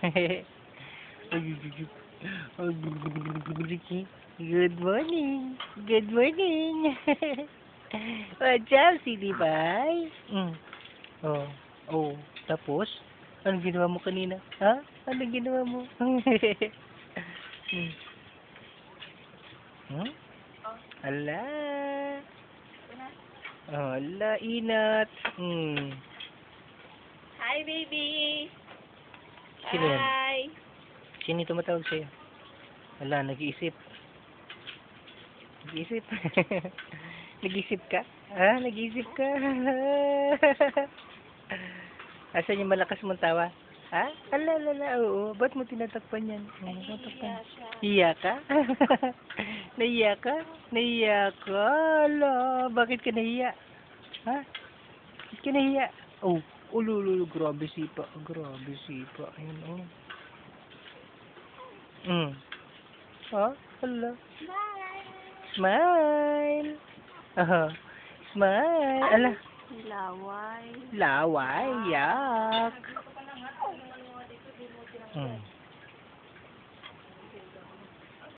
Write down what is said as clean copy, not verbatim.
Good morning. Good morning. What's up, Silly Pie? Oh, oh, tapos? Anong ginawa mo kanina? Ha? Anong ginawa mo? Ala. Oh, ala, inat. Hi, baby! Sino yan? Hi! Sino yung tumatawag sa'yo? Ala, nag-iisip. Nag-iisip. Nag-iisip ka? Ha? Nag-iisip ka? Asan yung malakas mong tawa? Ha? Ala, oo. Ba't mo tinatakpan yan? Tinatakpan. Hiya ka? Nahiya ka? Nahiya ka? Ala, bakit ka nahiya? Ha? Bakit ka nahiya? Oh, ulululu, grabe sipa. Grabe sipa. Ayun, oh. Ha? Ala. Smile. Smile. Ala. Laway. Laway. Yak.